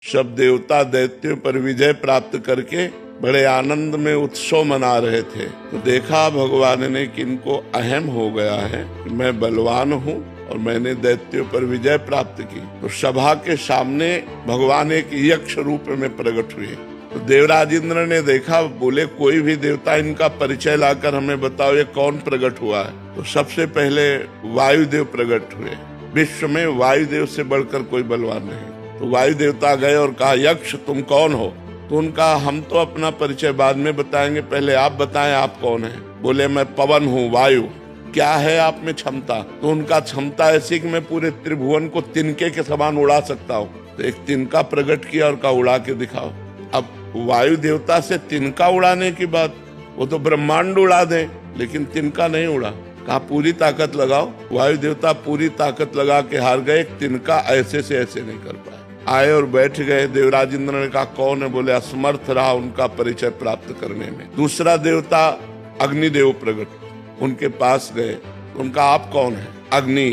सब देवता दैत्यों पर विजय प्राप्त करके बड़े आनंद में उत्सव मना रहे थे। तो देखा भगवान ने कि इनको अहम हो गया है कि मैं बलवान हूँ और मैंने दैत्यों पर विजय प्राप्त की। तो सभा के सामने भगवान एक यक्ष रूप में प्रकट हुए। तो देवराज इंद्र ने देखा, बोले कोई भी देवता इनका परिचय लाकर हमें बताओ ये कौन प्रकट हुआ है। तो सबसे पहले वायुदेव प्रकट हुए। विश्व में वायुदेव से बढ़कर कोई बलवान नहीं। तो वायु देवता गए और कहा, यक्ष तुम कौन हो? तो उनका हम तो अपना परिचय बाद में बताएंगे, पहले आप बताएं आप कौन है। बोले मैं पवन हूँ, वायु। क्या है आप में क्षमता? तो उनका क्षमता ऐसी कि मैं पूरे त्रिभुवन को तिनके के समान उड़ा सकता हूँ। तो एक तिनका प्रकट किया और कहा उड़ा के दिखाओ। अब वायु देवता से तिनका उड़ाने की बात, वो तो ब्रह्मांड उड़ा दे, लेकिन तिनका नहीं उड़ा। कहा पूरी ताकत लगाओ। वायु देवता पूरी ताकत लगा के हार गए। तिनका ऐसे से ऐसे नहीं कर पाए। आए और बैठ गए। देवराज इंद्र ने कहा कौन है? बोले असमर्थ रहा उनका परिचय प्राप्त करने में। दूसरा देवता अग्निदेव प्रकट, उनके पास गए। उनका आप कौन है? अग्नि।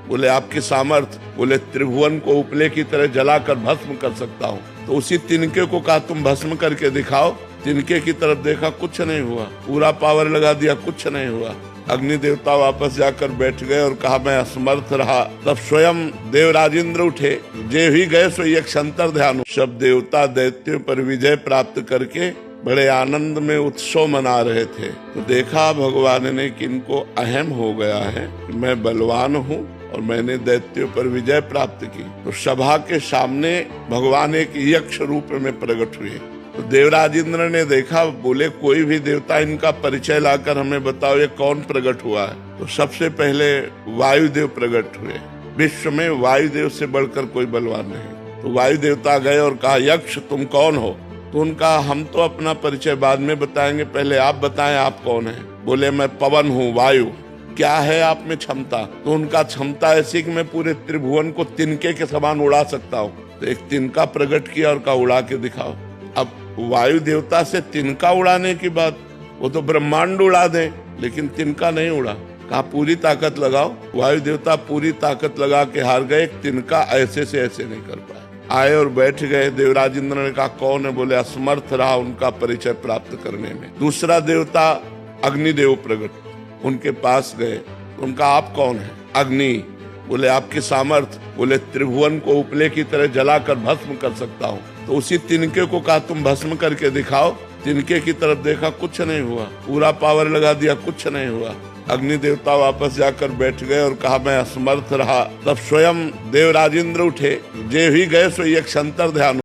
बोले आपकी सामर्थ? बोले त्रिभुवन को उपले की तरह जलाकर भस्म कर सकता हूँ। तो उसी तिनके को कहा तुम भस्म करके दिखाओ। तिनके की तरफ देखा, कुछ नहीं हुआ। पूरा पावर लगा दिया, कुछ नहीं हुआ। अग्नि देवता वापस जाकर बैठ गए और कहा मैं असमर्थ रहा। तब स्वयं देवराज इंद्र उठे। जे ही गए सो एक संतर ध्यान। सब देवता दैत्यों पर विजय प्राप्त करके बड़े आनंद में उत्सव मना रहे थे। तो देखा भगवान ने कि इनको अहम हो गया है कि मैं बलवान हूँ और मैंने दैत्यों पर विजय प्राप्त की। तो सभा के सामने भगवान एक यक्ष रूप में प्रकट हुए। तो देवराज इंद्र ने देखा, बोले कोई भी देवता इनका परिचय लाकर हमें बताओ ये कौन प्रकट हुआ है। तो सबसे पहले वायुदेव प्रकट हुए। विश्व में वायुदेव से बढ़कर कोई बलवान नहीं। तो वायु देवता गए और कहा यक्ष तुम कौन हो? तो उनका हम तो अपना परिचय बाद में बताएंगे, पहले आप बताएं आप कौन है। बोले मैं पवन हूँ, वायु। क्या है आप में क्षमता? तो उनका क्षमता ऐसी कि मैं पूरे त्रिभुवन को तिनके के समान उड़ा सकता हूँ। तो एक तिनका प्रकट किया और कहा उड़ा के दिखाओ। अब वायु देवता से तिनका उड़ाने की बात, वो तो ब्रह्मांड उड़ा दे, लेकिन तिनका नहीं उड़ा। कहा पूरी ताकत लगाओ। वायु देवता पूरी ताकत लगा के हार गए। तिनका ऐसे से ऐसे नहीं कर पाए। आए और बैठ गए। देवराज इंद्र ने कहा कौन है? बोले असमर्थ रहा उनका परिचय प्राप्त करने में। दूसरा देवता अग्निदेव प्रकट, उनके पास गए। उनका आप कौन है? अग्नि। बोले आपकी सामर्थ? बोले त्रिभुवन को उपले की तरह जलाकर भस्म कर सकता हूँ। तो उसी तिनके को कहा तुम भस्म करके दिखाओ। तिनके की तरफ देखा, कुछ नहीं हुआ। पूरा पावर लगा दिया, कुछ नहीं हुआ। अग्नि देवता वापस जाकर बैठ गए और कहा मैं असमर्थ रहा। तब स्वयं देवराज इंद्र उठे। जे ही गए सो एक संतर ध्यान।